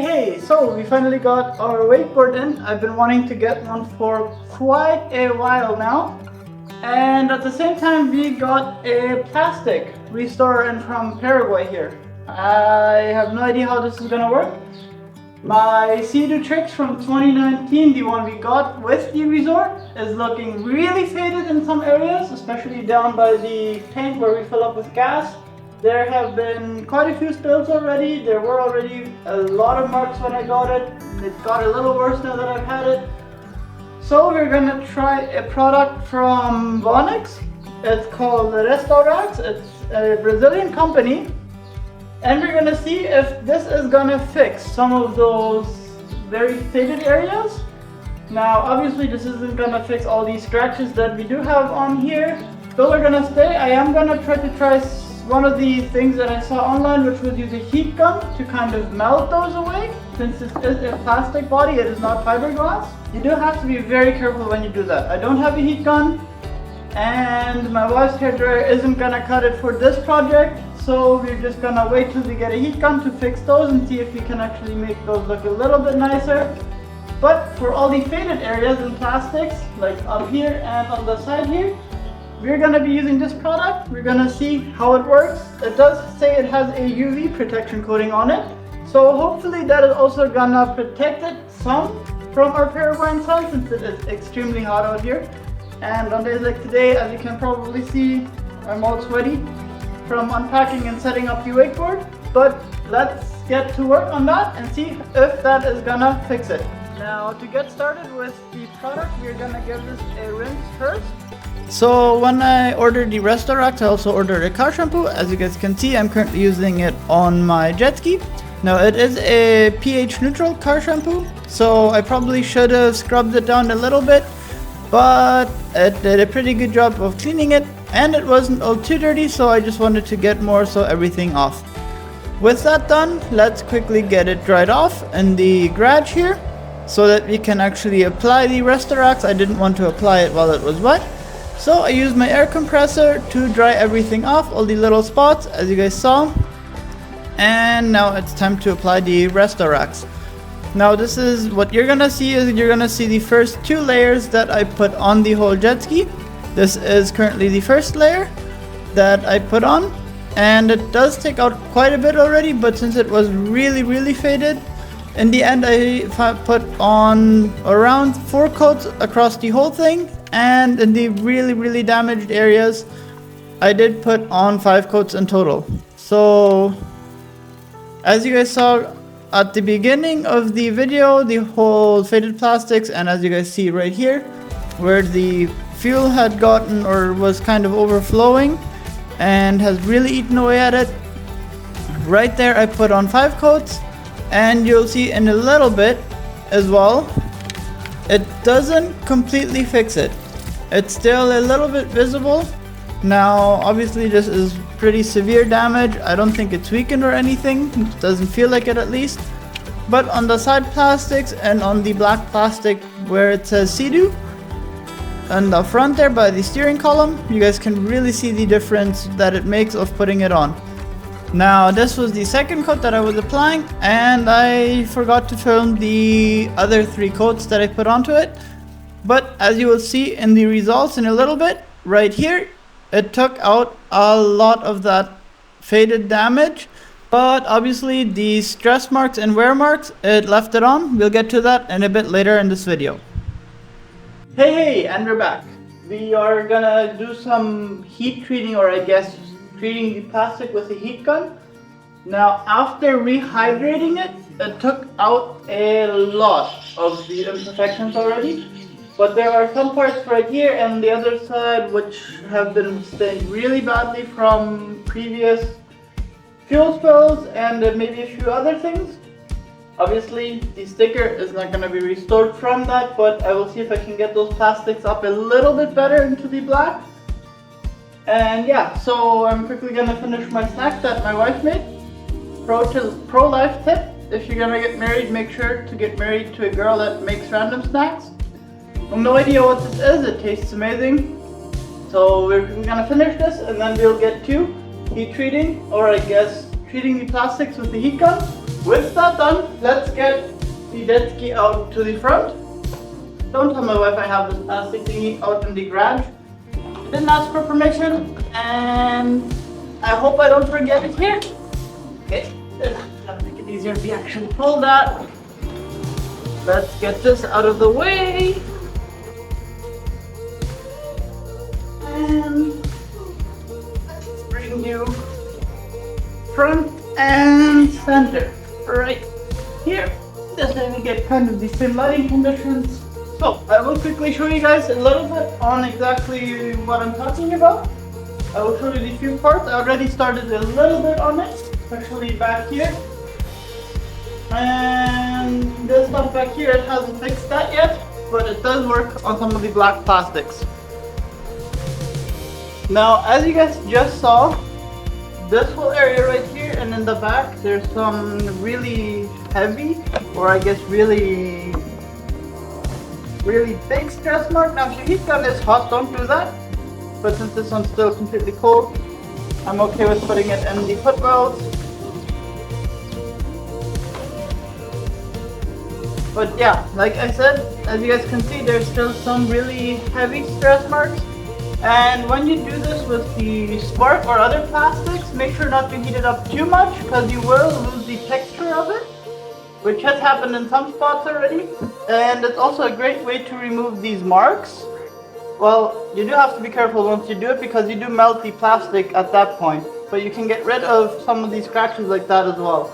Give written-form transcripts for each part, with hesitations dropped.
Hey, so we finally got our wakeboard in. I've been wanting to get one for quite a while now. And at the same time, we got a plastic restorer in from Paraguay here. I have no idea how this is gonna work. My Seadoo Trixx from 2019, the one we got with the resort, is looking really faded in some areas, especially down by the tank where we fill up with gas. There have been quite a few spills already. There were already a lot of marks when I got it. It got a little worse now that I've had it. So we're gonna try a product from Vonix. It's called Restaurax. It's a Brazilian company. And we're gonna see if this is gonna fix some of those very faded areas. Now, obviously this isn't gonna fix all these scratches that we do have on here. Those are gonna stay. I am gonna try one of the things that I saw online, which was use a heat gun to kind of melt those away. Since this is a plastic body, it is not fiberglass. You do have to be very careful when you do that. I don't have a heat gun, and my wife's hairdryer isn't gonna cut it for this project. So we're just gonna wait till we get a heat gun to fix those and see if we can actually make those look a little bit nicer. But for all the faded areas in plastics, like up here and on the side here, we're gonna be using this product. We're gonna see how it works. It does say it has a UV protection coating on it. So hopefully that is also gonna protect it some from our Paraguayan sun, since it is extremely hot out here. And on days like today, as you can probably see, I'm all sweaty from unpacking and setting up the wakeboard. But let's get to work on that and see if that is gonna fix it. Now, to get started with the product, we're gonna give this a rinse first. So when I ordered the Restaurax, I also ordered a car shampoo. As you guys can see, I'm currently using it on my jet ski. Now, it is a pH neutral car shampoo, so I probably should have scrubbed it down a little bit, but it did a pretty good job of cleaning it, and it wasn't all too dirty, so I just wanted to get more so everything off. With that done, let's quickly get it dried off in the garage here so that we can actually apply the Restaurax. I didn't want to apply it while it was wet, so I used my air compressor to dry everything off, all the little spots as you guys saw. And now it's time to apply the Restaurax. Now this is what you're gonna see, is you're gonna see the first two layers that I put on the whole jet ski. This is currently the first layer that I put on, and it does take out quite a bit already, but since it was really faded, in the end I put on around 4 coats across the whole thing, and in the really damaged areas I did put on 5 coats in total. So as you guys saw at the beginning of the video, the whole faded plastics, and as you guys see right here where the fuel had gotten or was kind of overflowing and has really eaten away at it, right there I put on 5 coats, and you'll see in a little bit as well, it doesn't completely fix it. It's still a little bit visible. Now obviously this is pretty severe damage. I don't think it's weakened or anything, it doesn't feel like it at least. But on the side plastics and on the black plastic where it says Seadoo, and the front there by the steering column, you guys can really see the difference that it makes of putting it on. Now this was the second coat that I was applying, and I forgot to film the other 3 coats that I put onto it. But as you will see in the results in a little bit, right here, it took out a lot of that faded damage. But obviously the stress marks and wear marks, it left it on. We'll get to that in a bit later in this video. Hey, and we're back. We are gonna do some heat treating, or I guess treating the plastic with a heat gun. Now after rehydrating it, it took out a lot of the imperfections already. But there are some parts right here and the other side which have been stained really badly from previous fuel spills and maybe a few other things. Obviously the sticker is not going to be restored from that, but I will see if I can get those plastics up a little bit better into the black. And yeah, so I'm quickly going to finish my snack that my wife made. Pro life tip: if you're going to get married, make sure to get married to a girl that makes random snacks. I have no idea what this is, it tastes amazing. So we're gonna finish this and then we'll get to heat treating, or I guess treating the plastics with the heat gun. With that done, let's get the jet ski out to the front. Don't tell my wife I have this plastic thingy out in the garage. I didn't ask for permission, and I hope I don't forget it here. Okay, that'll make it easier if we actually pull that. Let's get this out of the way. And let's bring you front and center right here. This way we get kind of the same lighting conditions. So I will quickly show you guys a little bit on exactly what I'm talking about. I will show you the few parts. I already started a little bit on it, especially back here. And this stuff back here, it hasn't fixed that yet, but it does work on some of the black plastics. Now, as you guys just saw, this whole area right here and in the back, there's some really heavy, or I guess really big stress mark. Now, if your heat gun is hot, don't do that. But since this one's still completely cold, I'm okay with putting it in the foot wells. But yeah, like I said, as you guys can see, there's still some really heavy stress marks. And when you do this with the Spark or other plastics, make sure not to heat it up too much, because you will lose the texture of it, which has happened in some spots already. And it's also a great way to remove these marks. Well, you do have to be careful once you do it, because you do melt the plastic at that point. But you can get rid of some of these scratches like that as well.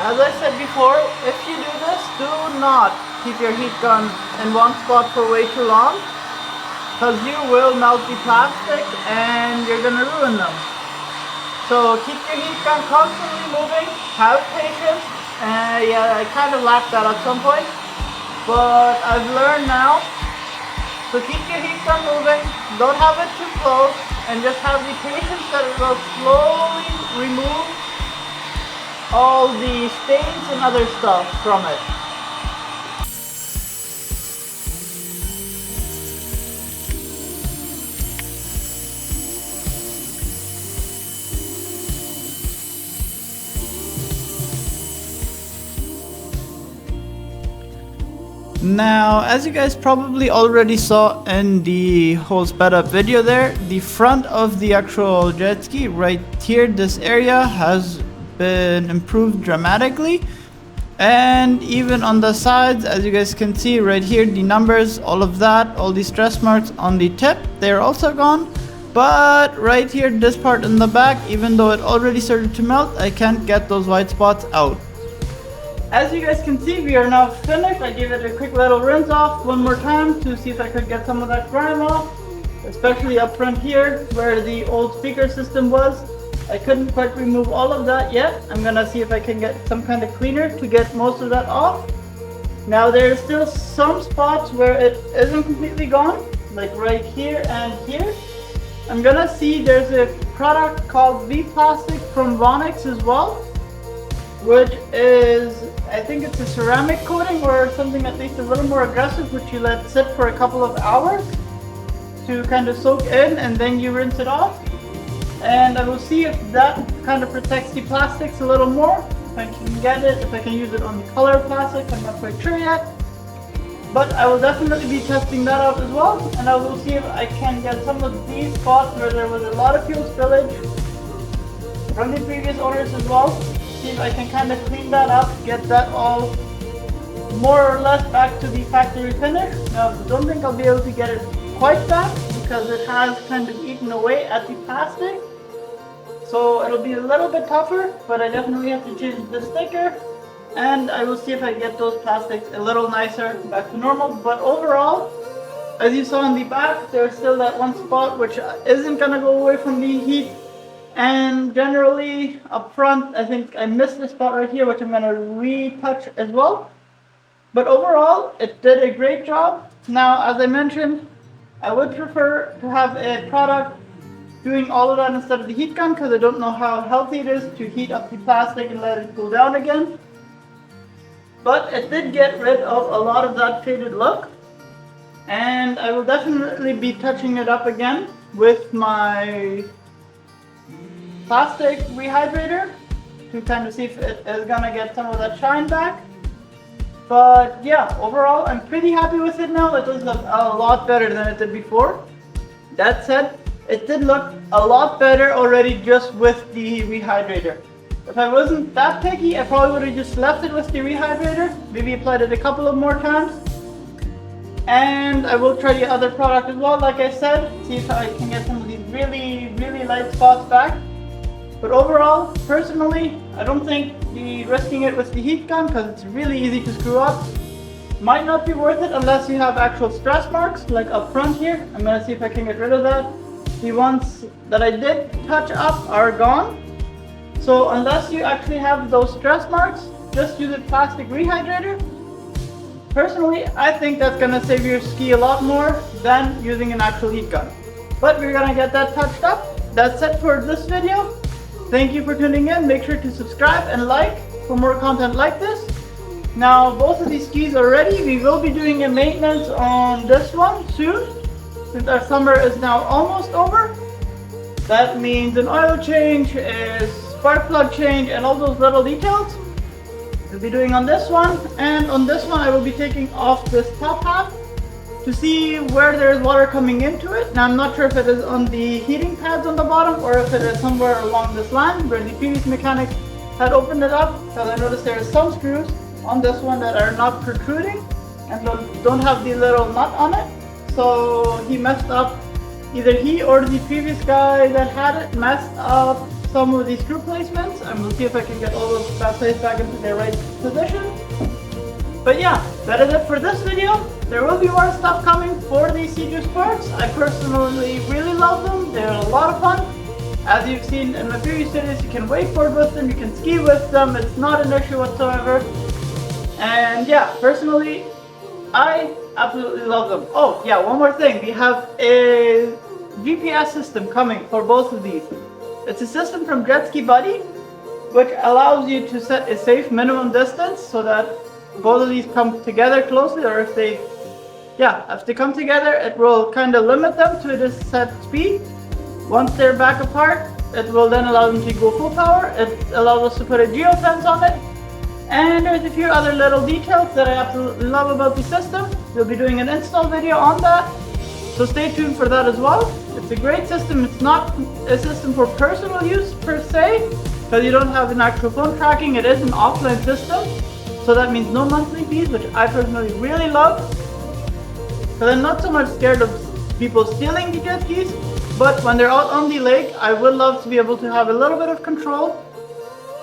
As I said before, if you do this, do not keep your heat gun in one spot for way too long, because you will melt the plastic and you're going to ruin them. So keep your heat gun constantly moving, have patience. Yeah, I kind of lacked that at some point, but I've learned now. So keep your heat gun moving, don't have it too close, and just have the patience that it will slowly remove all the stains and other stuff from it. Now, as you guys probably already saw in the whole sped up video there, the front of the actual jet ski right here, this area has been improved dramatically, and even on the sides, as you guys can see right here, the numbers, all of that, all the stress marks on the tip, they're also gone. But right here, this part in the back, even though it already started to melt, I can't get those white spots out. As you guys can see, we are now finished. I gave it a quick little rinse off one more time to see if I could get some of that grime off, especially up front here where the old speaker system was. I couldn't quite remove all of that yet. I'm gonna see if I can get some kind of cleaner to get most of that off. Now there's still some spots where it isn't completely gone, like right here and here. I'm gonna see there's a product called V Plastic from Vonix as well, which is, I think it's a ceramic coating or something at least a little more aggressive, which you let sit for a couple of hours to kind of soak in, and then you rinse it off. And I will see if that kind of protects the plastics a little more. If I can get it, if I can use it on the color plastics, I'm not quite sure yet. But I will definitely be testing that out as well. And I will see if I can get some of these spots where there was a lot of fuel spillage from the previous owners as well. See if I can kind of clean that up, get that all more or less back to the factory finish. Now, I don't think I'll be able to get it quite back because it has kind of eaten away at the plastic. So it'll be a little bit tougher, but I definitely have to change the sticker, and I will see if I get those plastics a little nicer, back to normal. But overall, as you saw in the back, there's still that one spot which isn't gonna go away from the heat. And generally up front, I think I missed the spot right here, which I'm gonna retouch as well. But overall, it did a great job. Now, as I mentioned, I would prefer to have a product doing all of that instead of the heat gun, because I don't know how healthy it is to heat up the plastic and let it cool down again. but it did get rid of a lot of that faded look. And I will definitely be touching it up again with my plastic rehydrator to kind of see if it is gonna get some of that shine back. But yeah, overall I'm pretty happy with it now. It does look a lot better than it did before. That said, it did look a lot better already just with the rehydrator. If I wasn't that picky, I probably would have just left it with the rehydrator, maybe applied it a couple of more times. And I will try the other product as well, like I said, see if I can get some of these really light spots back. But overall, personally, I don't think risking it with the heat gun, because it's really easy to screw up, might not be worth it unless you have actual stress marks, like up front here. I'm gonna see if I can get rid of that. The ones that I did touch up are gone. So unless you actually have those stress marks, just use a plastic rehydrator. Personally, I think that's gonna save your ski a lot more than using an actual heat gun. But we're gonna get that touched up. That's it for this video. Thank you for tuning in. Make sure to subscribe and like for more content like this. Now, both of these skis are ready. We will be doing a maintenance on this one soon, since our summer is now almost over. That means an oil change, a spark plug change, and all those little details we'll be doing on this one. And on this one I will be taking off this top half to see where there is water coming into it. Now I'm not sure if it is on the heating pads on the bottom or if it is somewhere along this line where the previous mechanic had opened it up, because I noticed there are some screws on this one that are not protruding and don't have the little nut on it. So he messed up, either he or the previous guy that had it messed up some of these screw placements, and we'll see if I can get all of that placed back into their right position. But yeah, that is it for this video. There will be more stuff coming for these Seadoo Sparks. I personally really love them. They're a lot of fun. As you've seen in my previous videos, you can wakeboard with them, you can ski with them. It's not an issue whatsoever. And yeah, personally, I absolutely love them. Oh yeah, one more thing. We have a GPS system coming for both of these. It's a system from Jet Ski Buddy, which allows you to set a safe minimum distance so that both of these come together closely, or if they come together, it will kind of limit them to this set speed. Once they're back apart, it will then allow them to go full power. It allows us to put a geofence on it. And there's a few other little details that I absolutely love about the system. We'll be doing an install video on that, so stay tuned for that as well. It's a great system. It's not a system for personal use per se, because you don't have an actual phone tracking. It is an offline system, so that means no monthly fees, which I personally really love, because I'm not so much scared of people stealing the jet skis, but when they're out on the lake, I would love to be able to have a little bit of control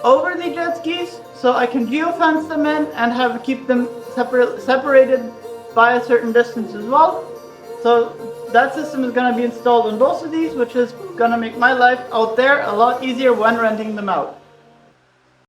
over the jet skis, so I can geofence them in and keep them separated by a certain distance as well. So that system is going to be installed on both of these, which is going to make my life out there a lot easier when renting them out.